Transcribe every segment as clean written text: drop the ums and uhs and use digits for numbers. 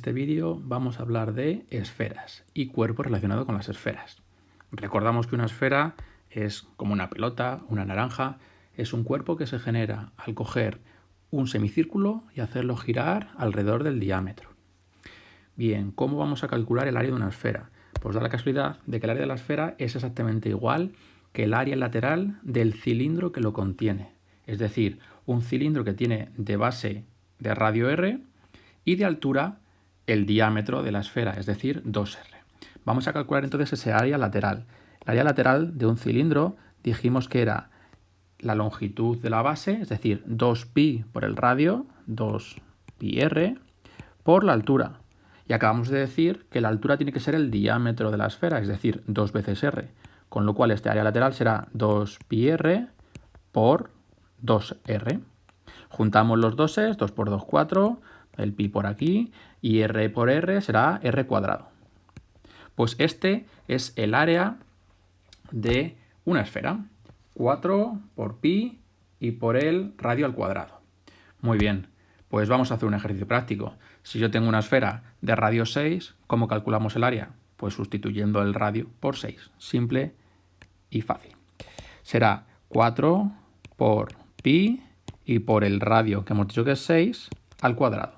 este vídeo vamos a hablar de esferas y cuerpos relacionados con las esferas. Recordamos que una esfera es como una pelota, una naranja, es un cuerpo que se genera al coger un semicírculo y hacerlo girar alrededor del diámetro. Bien, ¿cómo vamos a calcular el área de una esfera? Pues da la casualidad de que el área de la esfera es exactamente igual que el área lateral del cilindro que lo contiene. Es decir, un cilindro que tiene de base de radio r y de altura el diámetro de la esfera, es decir, 2r. Vamos a calcular entonces ese área lateral. El área lateral de un cilindro dijimos que era la longitud de la base, es decir, 2pi por el radio, 2πr, por la altura. Y acabamos de decir que la altura tiene que ser el diámetro de la esfera, es decir, 2 veces r. Con lo cual este área lateral será 2πr por 2r. Juntamos los doses, 2 por 2, 4, el pi por aquí, y r por r será r cuadrado. Pues este es el área de una esfera. 4 por pi y por el radio al cuadrado. Muy bien, pues vamos a hacer un ejercicio práctico. Si yo tengo una esfera de radio 6, ¿cómo calculamos el área? Pues sustituyendo el radio por 6. Simple y fácil. Será 4 por pi y por el radio, que hemos dicho que es 6, al cuadrado.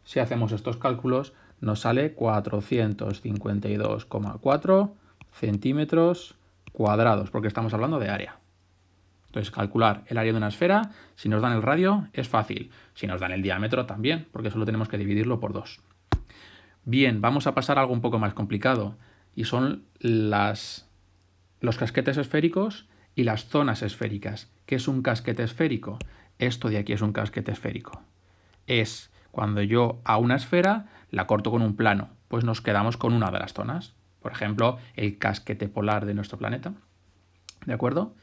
Si hacemos estos cálculos, nos sale 452,4 centímetros cuadrados, porque estamos hablando de área. Entonces, calcular el área de una esfera, si nos dan el radio, es fácil. Si nos dan el diámetro, también, porque solo tenemos que dividirlo por 2. Bien, vamos a pasar a algo un poco más complicado, y son los casquetes esféricos y las zonas esféricas. ¿Qué es un casquete esférico? Esto de aquí es un casquete esférico. Es cuando yo a una esfera la corto con un plano, pues nos quedamos con una de las zonas. Por ejemplo, el casquete polar de nuestro planeta. ¿De acuerdo?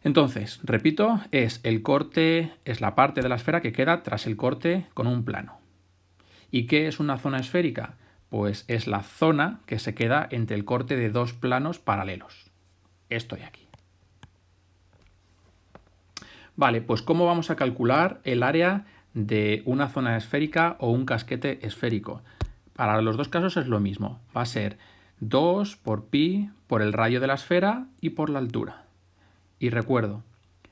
Entonces, repito, es el corte, es la parte de la esfera que queda tras el corte con un plano. ¿Y qué es una zona esférica? Pues es la zona que se queda entre el corte de dos planos paralelos. Esto de aquí. Vale, pues ¿cómo vamos a calcular el área de una zona esférica o un casquete esférico? Para los dos casos es lo mismo. Va a ser 2 por pi por el radio de la esfera y por la altura. Y recuerdo,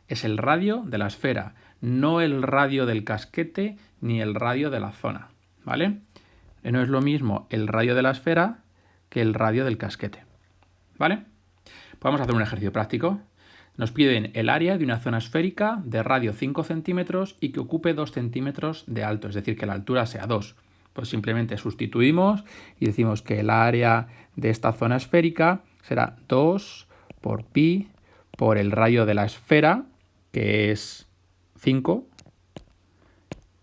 es el radio de la esfera, no el radio del casquete ni el radio de la zona, ¿vale? No es lo mismo el radio de la esfera que el radio del casquete, ¿vale? Vamos a hacer un ejercicio práctico. Nos piden el área de una zona esférica de radio 5 centímetros y que ocupe 2 centímetros de alto, es decir, que la altura sea 2. Pues simplemente sustituimos y decimos que el área de esta zona esférica será 2 por pi por el radio de la esfera, que es 5,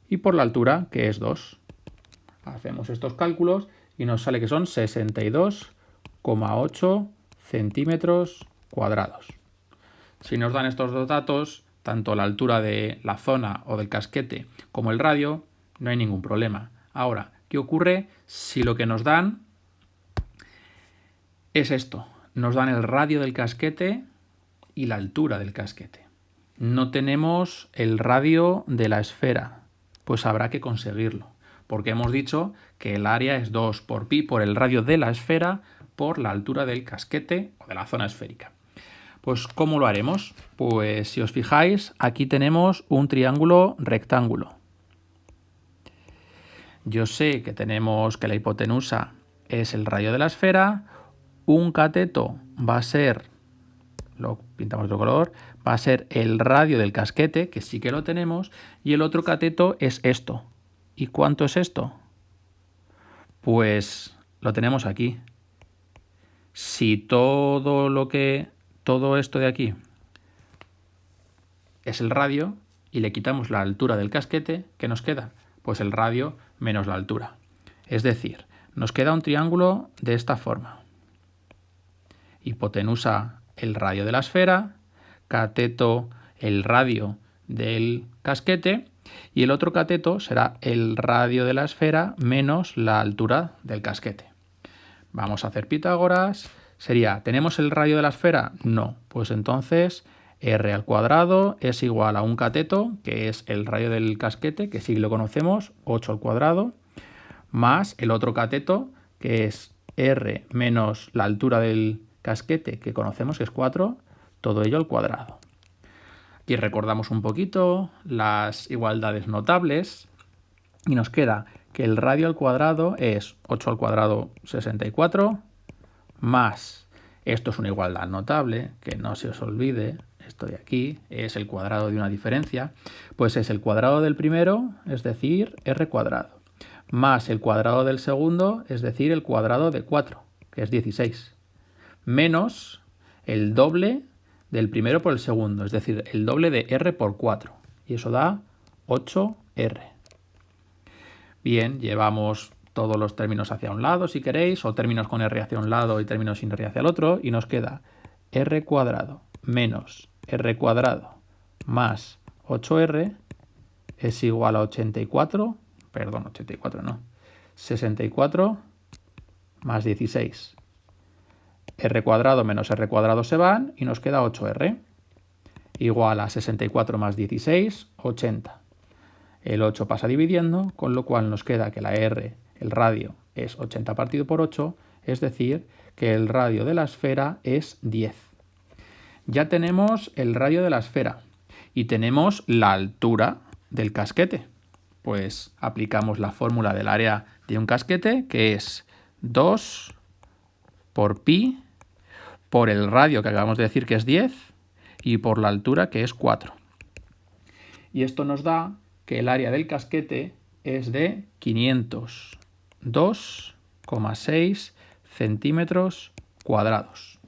y por la altura, que es 2. Hacemos estos cálculos y nos sale que son 62,8 centímetros cuadrados. Si nos dan estos dos datos, tanto la altura de la zona o del casquete como el radio, no hay ningún problema. Ahora, ¿qué ocurre si lo que nos dan es esto? Nos dan el radio del casquete y la altura del casquete. No tenemos el radio de la esfera, pues habrá que conseguirlo, porque hemos dicho que el área es 2 por pi por el radio de la esfera por la altura del casquete o de la zona esférica. Pues ¿cómo lo haremos? Pues si os fijáis, aquí tenemos un triángulo rectángulo. Yo sé que tenemos que la hipotenusa es el radio de la esfera, un cateto va a ser, lo pintamos de otro color, va a ser el radio del casquete, que sí que lo tenemos, y el otro cateto es esto. ¿Y cuánto es esto? Pues lo tenemos aquí. Si todo esto de aquí es el radio y le quitamos la altura del casquete, ¿qué nos queda? Pues el radio menos la altura. Es decir, nos queda un triángulo de esta forma. Hipotenusa el radio de la esfera, cateto el radio del casquete y el otro cateto será el radio de la esfera menos la altura del casquete. Vamos a hacer Pitágoras. Sería, ¿tenemos el radio de la esfera? No. Pues entonces r al cuadrado es igual a un cateto, que es el radio del casquete, que sí lo conocemos, 8 al cuadrado, más el otro cateto, que es r menos la altura del casquete, que conocemos que es 4, todo ello al cuadrado. Aquí recordamos un poquito las igualdades notables y nos queda que el radio al cuadrado es 8 al cuadrado 64 más, esto es una igualdad notable, que no se os olvide, esto de aquí es el cuadrado de una diferencia, pues es el cuadrado del primero, es decir, r cuadrado, más el cuadrado del segundo, es decir, el cuadrado de 4, que es 16, menos el doble del primero por el segundo, es decir, el doble de r por 4, y eso da 8r. Bien, llevamos todos los términos hacia un lado, si queréis, o términos con r hacia un lado y términos sin r hacia el otro, y nos queda r cuadrado menos r cuadrado más 8r es igual a 64 más 16. R cuadrado menos r cuadrado se van y nos queda 8r igual a 64 más 16, 80. El 8 pasa dividiendo, con lo cual nos queda que la r, el radio, es 80 partido por 8, es decir, que el radio de la esfera es 10. Ya tenemos el radio de la esfera y tenemos la altura del casquete. Pues aplicamos la fórmula del área de un casquete, que es 2 por pi por el radio, que acabamos de decir que es 10, y por la altura, que es 4. Y esto nos da que el área del casquete es de 502,6 centímetros cuadrados.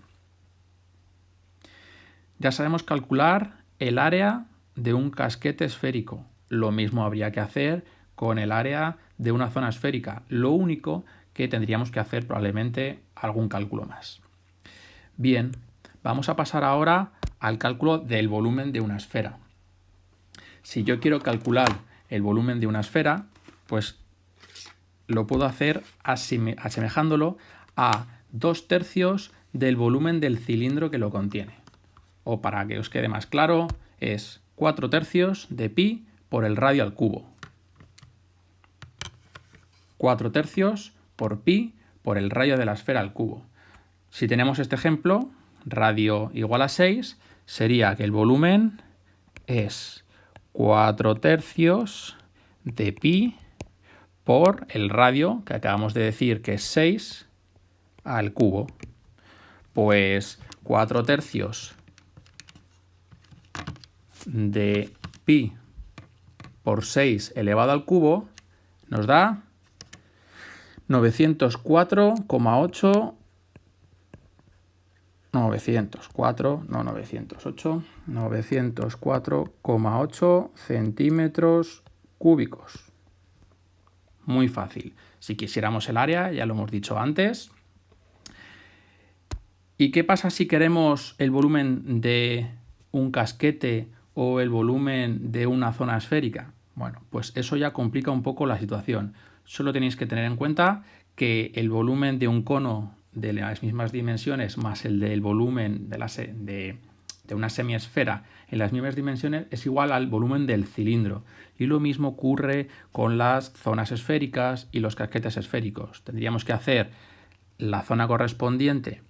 Ya sabemos calcular el área de un casquete esférico. Lo mismo habría que hacer con el área de una zona esférica. Lo único que tendríamos que hacer probablemente algún cálculo más. Bien, vamos a pasar ahora al cálculo del volumen de una esfera. Si yo quiero calcular el volumen de una esfera, pues lo puedo hacer asemejándolo a 2/3 del volumen del cilindro que lo contiene. O para que os quede más claro, es 4/3 de pi por el radio al cubo. 4/3 por pi por el radio de la esfera al cubo. Si tenemos este ejemplo, radio igual a 6, sería que el volumen es 4/3 de pi por el radio, que acabamos de decir que es 6, al cubo. Pues 4/3 de pi por 6 elevado al cubo nos da 904,8 centímetros cúbicos. Muy fácil. Si quisiéramos el área, ya lo hemos dicho antes. ¿Y qué pasa si queremos el volumen de un casquete o el volumen de una zona esférica? Bueno, pues eso ya complica un poco la situación. Solo tenéis que tener en cuenta que el volumen de un cono de las mismas dimensiones más el del volumen de una semiesfera en las mismas dimensiones es igual al volumen del cilindro. Y lo mismo ocurre con las zonas esféricas y los casquetes esféricos. Tendríamos que hacer la zona correspondiente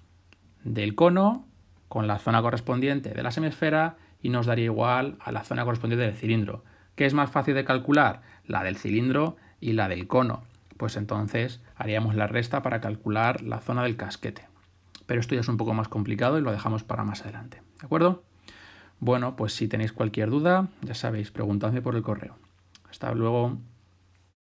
del cono con la zona correspondiente de la semiesfera y nos daría igual a la zona correspondiente del cilindro. ¿Qué es más fácil de calcular? La del cilindro y la del cono. Pues entonces haríamos la resta para calcular la zona del casquete. Pero esto ya es un poco más complicado y lo dejamos para más adelante. ¿De acuerdo? Bueno, pues si tenéis cualquier duda, ya sabéis, preguntadme por el correo. Hasta luego.